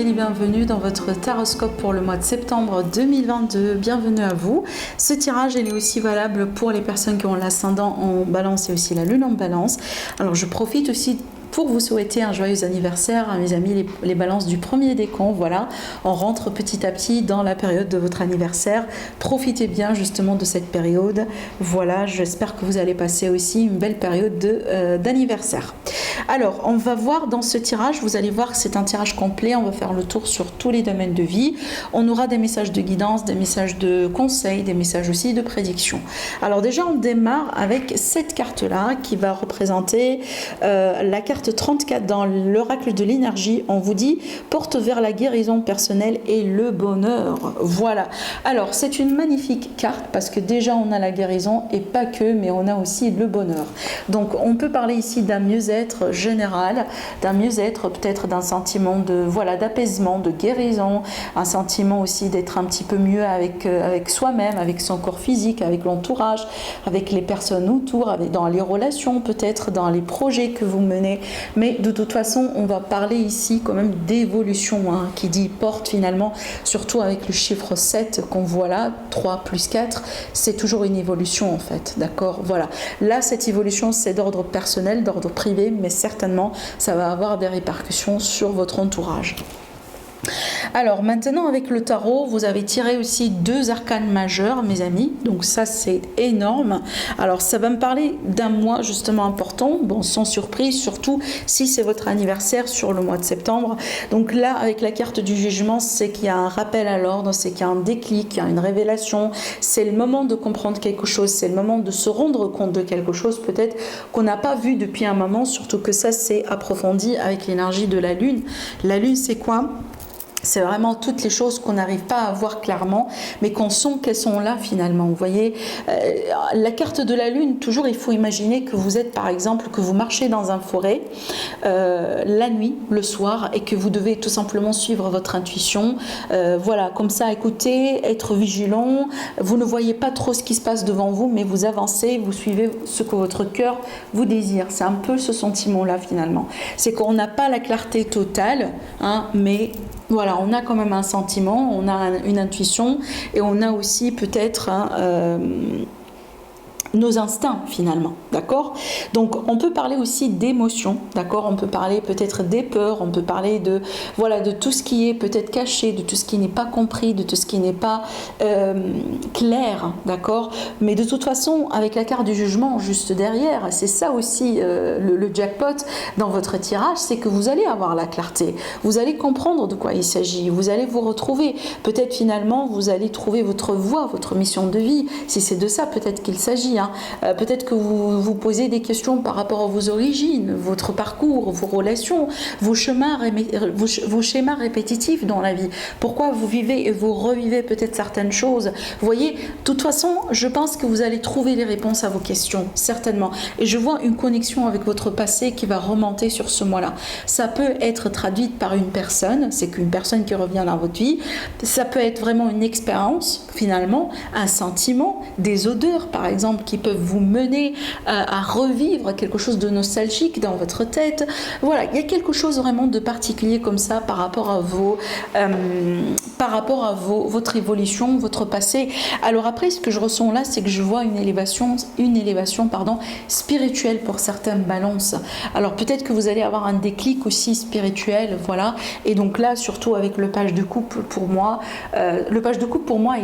les bienvenus dans votre taroscope pour le mois de septembre 2022. Bienvenue à vous. Ce tirage il est aussi valable pour les personnes qui ont l'ascendant en balance et aussi la lune en balance. Alors je profite aussi pour vous souhaiter un joyeux anniversaire à mes amis les balances du premier décan. Voilà, on rentre petit à petit dans la période de votre anniversaire. Profitez bien justement de cette période. Voilà, j'espère que vous allez passer aussi une belle période d'anniversaire. Alors, on va voir dans ce tirage, vous allez voir que c'est un tirage complet. On va faire le tour sur tous les domaines de vie. On aura des messages de guidance, des messages de conseils, des messages aussi de prédiction. Alors déjà, on démarre avec cette carte-là qui va représenter la carte 34 dans l'oracle de l'énergie. On vous dit porte vers la guérison personnelle et le bonheur. Voilà. Alors c'est une magnifique carte parce que déjà on a la guérison et pas que, mais on a aussi le bonheur. Donc on peut parler ici d'un mieux-être général, d'un mieux-être, peut-être d'un sentiment de d'apaisement, de guérison, un sentiment aussi d'être un petit peu mieux avec soi-même, avec son corps physique, avec l'entourage, avec les personnes autour, dans les relations, peut-être dans les projets que vous menez. Mais de toute façon, on va parler ici quand même d'évolution, qui dit porte finalement, surtout avec le chiffre 7 qu'on voit là, 3 plus 4, c'est toujours une évolution en fait, d'accord? Voilà. Là, cette évolution, c'est d'ordre personnel, d'ordre privé, mais certainement, ça va avoir des répercussions sur votre entourage. Alors maintenant avec le tarot, vous avez tiré aussi 2 arcanes majeurs mes amis, donc ça c'est énorme. Alors ça va me parler d'un mois justement important, bon sans surprise, surtout si c'est votre anniversaire sur le mois de septembre. Donc là avec la carte du jugement, c'est qu'il y a un rappel à l'ordre, c'est qu'il y a un déclic, il y a une révélation, c'est le moment de comprendre quelque chose, c'est le moment de se rendre compte de quelque chose peut-être qu'on n'a pas vu depuis un moment, surtout que ça c'est approfondi avec l'énergie de la lune. La lune c'est quoi ? C'est vraiment toutes les choses qu'on n'arrive pas à voir clairement, mais qu'on sent qu'elles sont là finalement. Vous voyez, la carte de la lune, toujours il faut imaginer que vous êtes par exemple, que vous marchez dans un forêt la nuit, le soir, et que vous devez tout simplement suivre votre intuition. Voilà, comme ça, écoutez, être vigilant. Vous ne voyez pas trop ce qui se passe devant vous, mais vous avancez, vous suivez ce que votre cœur vous désire. C'est un peu ce sentiment-là finalement. C'est qu'on n'a pas la clarté totale, mais voilà, on a quand même un sentiment, on a une intuition et on a aussi peut-être nos instincts finalement, d'accord? Donc on peut parler aussi d'émotions, d'accord? On peut parler peut-être des peurs, on peut parler de tout ce qui est peut-être caché, de tout ce qui n'est pas compris, de tout ce qui n'est pas clair, d'accord? Mais de toute façon, avec la carte du jugement juste derrière, c'est ça aussi le jackpot dans votre tirage, c'est que vous allez avoir la clarté, vous allez comprendre de quoi il s'agit, vous allez vous retrouver, peut-être finalement vous allez trouver votre voie, votre mission de vie, si c'est de ça peut-être qu'il s'agit. Peut-être que vous vous posez des questions par rapport à vos origines, votre parcours, vos relations, vos schémas répétitifs dans la vie. Pourquoi vous vivez et vous revivez peut-être certaines choses. Vous voyez, de toute façon, je pense que vous allez trouver les réponses à vos questions, certainement. Et je vois une connexion avec votre passé qui va remonter sur ce mois-là. Ça peut être traduit par une personne, c'est qu'une personne qui revient dans votre vie. Ça peut être vraiment une expérience, finalement, un sentiment, des odeurs, par exemple, qui peuvent vous mener à revivre quelque chose de nostalgique dans votre tête. Voilà, il y a quelque chose vraiment de particulier comme ça par rapport à votre évolution, votre passé. Alors après, ce que je ressens là, c'est que je vois une élévation spirituelle pour certaines balances. Alors peut-être que vous allez avoir un déclic aussi spirituel, voilà. Et donc là, surtout avec le page de coupe, pour moi,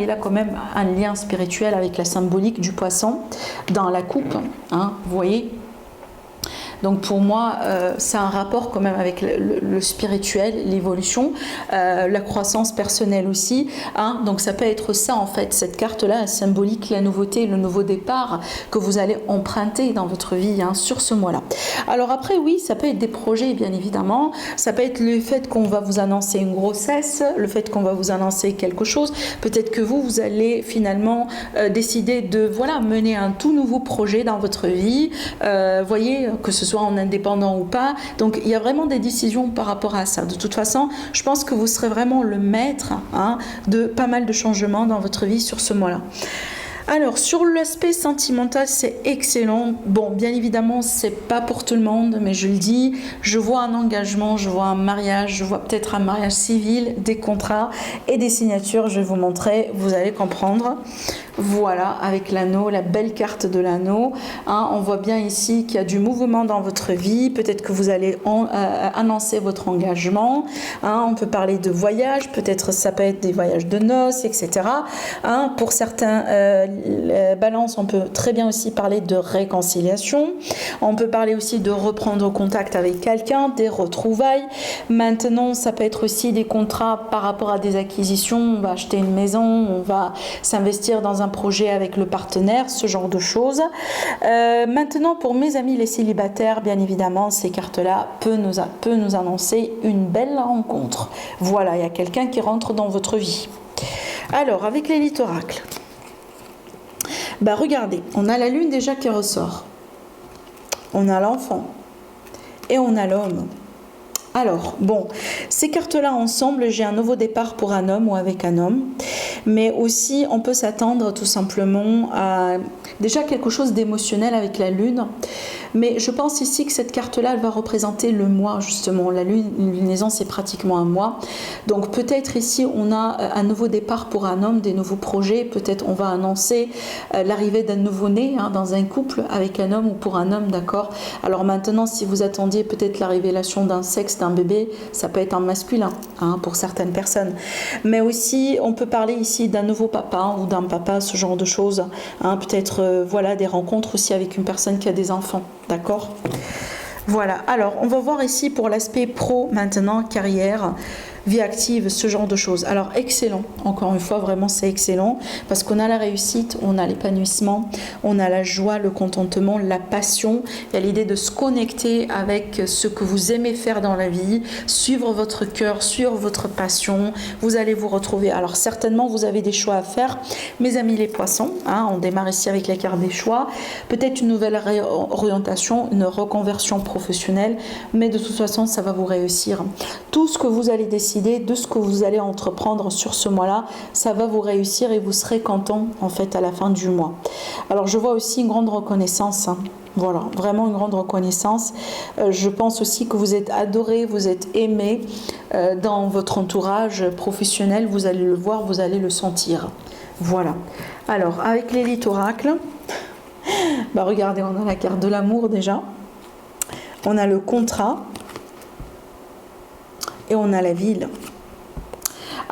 il a quand même un lien spirituel avec la symbolique du poisson dans la coupe, vous voyez. Donc pour moi, c'est un rapport quand même avec le spirituel, l'évolution, la croissance personnelle aussi. Donc ça peut être ça en fait, cette carte-là symbolique, la nouveauté, le nouveau départ que vous allez emprunter dans votre vie sur ce mois-là. Alors après, oui, ça peut être des projets bien évidemment. Ça peut être le fait qu'on va vous annoncer une grossesse, le fait qu'on va vous annoncer quelque chose. Peut-être que vous allez finalement décider de mener un tout nouveau projet dans votre vie. Voyez, que ce soit en indépendant ou pas. Donc il y a vraiment des décisions par rapport à ça. De toute façon, je pense que vous serez vraiment le maître de pas mal de changements dans votre vie sur ce mois-là. Alors, sur l'aspect sentimental, c'est excellent. Bon, bien évidemment, c'est pas pour tout le monde, mais je le dis, je vois un engagement, je vois un mariage, je vois peut-être un mariage civil, des contrats et des signatures. Je vais vous montrer, vous allez comprendre. Voilà, avec l'anneau, la belle carte de l'anneau. Hein, on voit bien ici qu'il y a du mouvement dans votre vie. Peut-être que vous allez annoncer votre engagement. Hein, on peut parler de voyage, peut-être ça peut être des voyages de noces, etc. Hein, pour certains balances, on peut très bien aussi parler de réconciliation. On peut parler aussi de reprendre contact avec quelqu'un, des retrouvailles. Maintenant, ça peut être aussi des contrats par rapport à des acquisitions. On va acheter une maison, on va s'investir dans un projet avec le partenaire, ce genre de choses. Maintenant, pour mes amis les célibataires, bien évidemment, ces cartes-là peut nous annoncer une belle rencontre. Voilà, il y a quelqu'un qui rentre dans votre vie. Alors, avec l'élite oracle, bah regardez, on a la lune déjà qui ressort. On a l'enfant et on a l'homme. Alors, bon, ces cartes-là ensemble, j'ai un nouveau départ pour un homme ou avec un homme, mais aussi on peut s'attendre tout simplement à déjà quelque chose d'émotionnel avec la lune, mais je pense ici que cette carte-là, elle va représenter le mois justement. La lune, une lunaison, c'est pratiquement un mois, donc peut-être ici on a un nouveau départ pour un homme, des nouveaux projets, peut-être on va annoncer l'arrivée d'un nouveau-né hein, dans un couple avec un homme ou pour un homme, d'accord. Alors maintenant, si vous attendiez peut-être la révélation d'un sexe, d'un bébé, ça peut être un masculin hein, pour certaines personnes, mais aussi on peut parler ici d'un nouveau papa ou d'un papa, ce genre de choses hein, peut-être voilà des rencontres aussi avec une personne qui a des enfants, d'accord. Voilà, alors on va voir ici pour l'aspect pro maintenant, carrière, vie active, ce genre de choses. Alors excellent, encore une fois, vraiment c'est excellent parce qu'on a la réussite, on a l'épanouissement, on a la joie, le contentement, la passion. Il y a l'idée de se connecter avec ce que vous aimez faire dans la vie, suivre votre cœur, suivre votre passion. Vous allez vous retrouver. Alors certainement vous avez des choix à faire, mes amis les poissons. Hein, on démarre ici avec la carte des choix. Peut-être une nouvelle orientation, une reconversion professionnelle, mais de toute façon ça va vous réussir. Tout ce que vous allez décider de ce que vous allez entreprendre sur ce mois-là, ça va vous réussir et vous serez content en fait à la fin du mois. Alors je vois aussi une grande reconnaissance, hein. Voilà, vraiment une grande reconnaissance. Je pense aussi que vous êtes adoré, vous êtes aimé dans votre entourage professionnel, vous allez le voir, vous allez le sentir. Voilà. Alors avec l'élite oracle, bah regardez, on a la carte de l'amour déjà, on a le contrat, et on a la ville.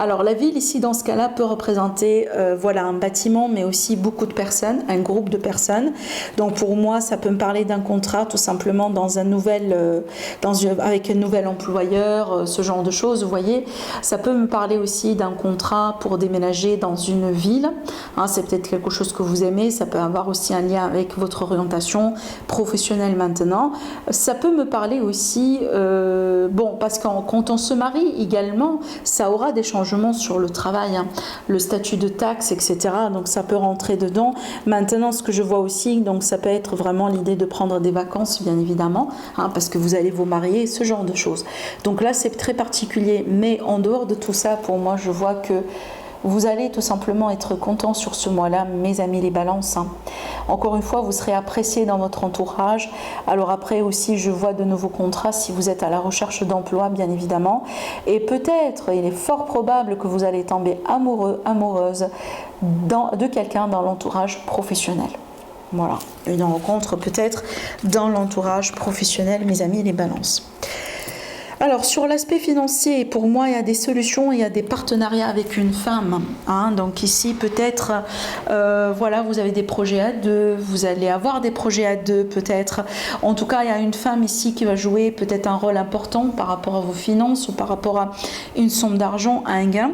Alors la ville ici dans ce cas-là peut représenter voilà un bâtiment mais aussi beaucoup de personnes, un groupe de personnes. Donc pour moi ça peut me parler d'un contrat tout simplement dans un nouvel avec un nouvel employeur, ce genre de choses, vous voyez. Ça peut me parler aussi d'un contrat pour déménager dans une ville. Hein, c'est peut-être quelque chose que vous aimez, ça peut avoir aussi un lien avec votre orientation professionnelle maintenant. Ça peut me parler aussi bon parce que quand on se marie également, ça aura des changements sur le travail, hein, le statut de taxe, etc. Donc ça peut rentrer dedans. Maintenant, ce que je vois aussi, donc ça peut être vraiment l'idée de prendre des vacances, bien évidemment, hein, parce que vous allez vous marier, ce genre de choses. Donc là, c'est très particulier. Mais en dehors de tout ça, pour moi, je vois que vous allez tout simplement être content sur ce mois-là, mes amis les balances. Hein. Encore une fois, vous serez apprécié dans votre entourage. Alors après aussi, je vois de nouveaux contrats si vous êtes à la recherche d'emploi, bien évidemment. Et peut-être, il est fort probable que vous allez tomber amoureux, amoureuse de quelqu'un dans l'entourage professionnel. Voilà, une rencontre peut-être dans l'entourage professionnel, mes amis les balances. Alors sur l'aspect financier, pour moi il y a des solutions, il y a des partenariats avec une femme. Hein, donc ici peut-être, voilà, vous avez des projets à deux, vous allez avoir des projets à deux peut-être. En tout cas, il y a une femme ici qui va jouer peut-être un rôle important par rapport à vos finances ou par rapport à une somme d'argent, à un gain.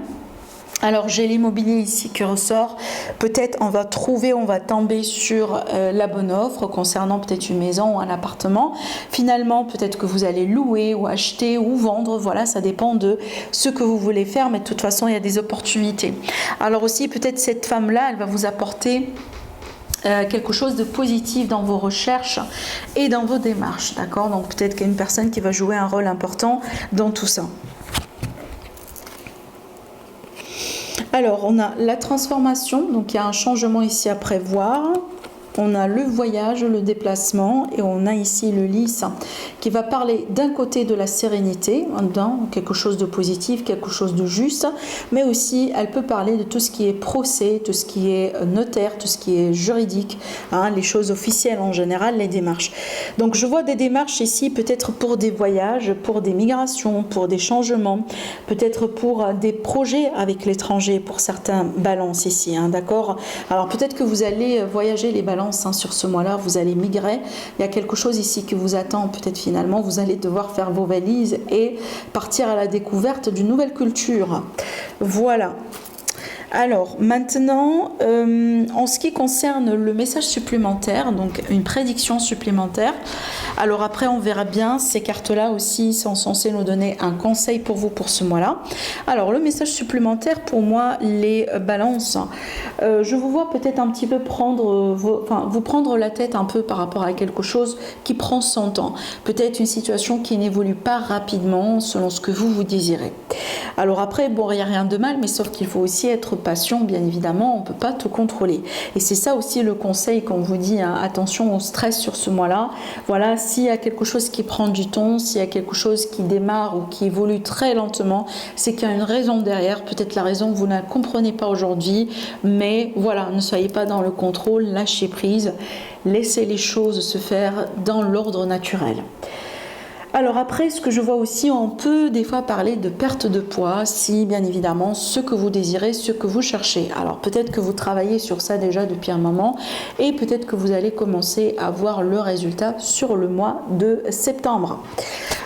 Alors j'ai l'immobilier ici qui ressort, peut-être on va tomber sur la bonne offre concernant peut-être une maison ou un appartement. Finalement peut-être que vous allez louer ou acheter ou vendre, voilà, ça dépend de ce que vous voulez faire, mais de toute façon il y a des opportunités. Alors aussi peut-être cette femme-là, elle va vous apporter quelque chose de positif dans vos recherches et dans vos démarches, d'accord. Donc peut-être qu'il y a une personne qui va jouer un rôle important dans tout ça. Alors, on a la transformation, donc il y a un changement ici à prévoir. On a le voyage, le déplacement et on a ici le lys qui va parler d'un côté de la sérénité, quelque chose de positif, quelque chose de juste, mais aussi elle peut parler de tout ce qui est procès, tout ce qui est notaire, tout ce qui est juridique, les choses officielles en général, les démarches. Donc je vois des démarches ici peut-être pour des voyages, pour des migrations, pour des changements, peut-être pour des projets avec l'étranger, pour certains balances ici, d'accord. Alors peut-être que vous allez voyager les balances sur ce mois-là, vous allez migrer, il y a quelque chose ici qui vous attend, peut-être finalement vous allez devoir faire vos valises et partir à la découverte d'une nouvelle culture. Voilà. Alors maintenant, en ce qui concerne le message supplémentaire, donc une prédiction supplémentaire, alors après on verra bien, ces cartes-là aussi sont censées nous donner un conseil pour vous pour ce mois-là. Alors le message supplémentaire pour moi, les balances, je vous vois peut-être un petit peu vous prendre la tête un peu par rapport à quelque chose qui prend son temps, peut-être une situation qui n'évolue pas rapidement selon ce que vous désirez. Alors après, bon, il n'y a rien de mal, mais sauf qu'il faut aussi être patient, bien évidemment, on ne peut pas tout contrôler. Et c'est ça aussi le conseil qu'on vous dit, attention au stress sur ce mois-là. Voilà, s'il y a quelque chose qui prend du temps, s'il y a quelque chose qui démarre ou qui évolue très lentement, c'est qu'il y a une raison derrière. Peut-être la raison que vous ne comprenez pas aujourd'hui, mais voilà, ne soyez pas dans le contrôle, lâchez prise, laissez les choses se faire dans l'ordre naturel. Alors après, ce que je vois aussi, on peut des fois parler de perte de poids, si bien évidemment ce que vous désirez, ce que vous cherchez. Alors peut-être que vous travaillez sur ça déjà depuis un moment et peut-être que vous allez commencer à voir le résultat sur le mois de septembre.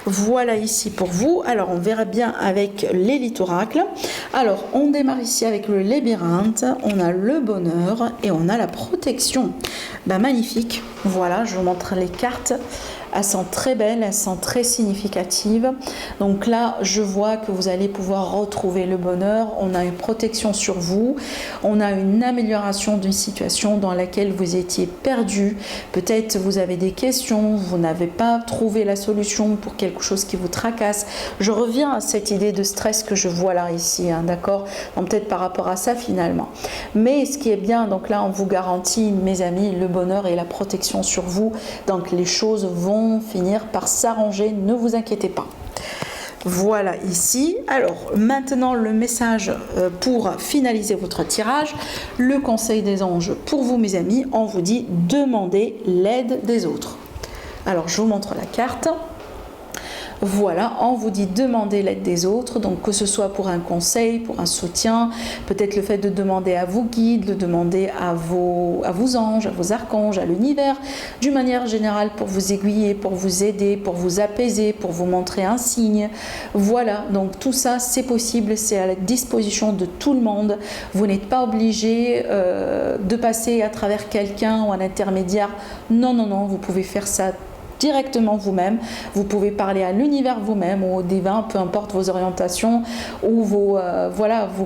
Voilà ici pour vous. Alors on verra bien avec l'élite oracle. Alors on démarre ici avec le labyrinthe, on a le bonheur et on a la protection. Magnifique. Voilà, je vous montre les cartes. Elles sont très belles, elles sont très significatives. Donc là, je vois que vous allez pouvoir retrouver le bonheur. On a une protection sur vous. On a une amélioration d'une situation dans laquelle vous étiez perdu. Peut-être vous avez des questions, vous n'avez pas trouvé la solution pour quelque chose qui vous tracasse. Je reviens à cette idée de stress que je vois là, ici, d'accord ? Donc peut-être par rapport à ça finalement. Mais ce qui est bien, donc là, on vous garantit, mes amis, le bonheur et la protection sur vous. Donc les choses vont finir par s'arranger, ne vous inquiétez pas. Voilà ici. Alors maintenant le message pour finaliser votre tirage, le conseil des anges pour vous mes amis, on vous dit demandez l'aide des autres. Alors je vous montre la carte. Voilà, on vous dit demander l'aide des autres, donc que ce soit pour un conseil, pour un soutien, peut-être le fait de demander à vos guides, de demander à vos anges, à vos archanges, à l'univers, d'une manière générale pour vous aiguiller, pour vous aider, pour vous apaiser, pour vous montrer un signe. Voilà, donc tout ça c'est possible, c'est à la disposition de tout le monde. Vous n'êtes pas obligé de passer à travers quelqu'un ou un intermédiaire. Non, non, non, vous pouvez faire ça directement vous-même, vous pouvez parler à l'univers vous-même ou au divin, peu importe vos orientations ou vos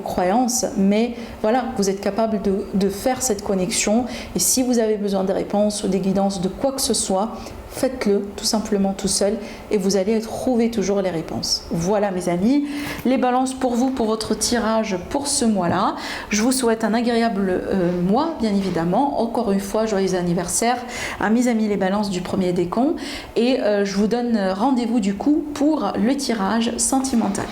croyances, mais voilà, vous êtes capable de faire cette connexion et si vous avez besoin de réponses ou des guidances de quoi que ce soit, faites-le tout simplement tout seul et vous allez trouver toujours les réponses. Voilà mes amis, les balances pour vous, pour votre tirage pour ce mois-là. Je vous souhaite un agréable mois, bien évidemment. Encore une fois, joyeux anniversaire à mes amis les balances du premier décompte et je vous donne rendez-vous du coup pour le tirage sentimental.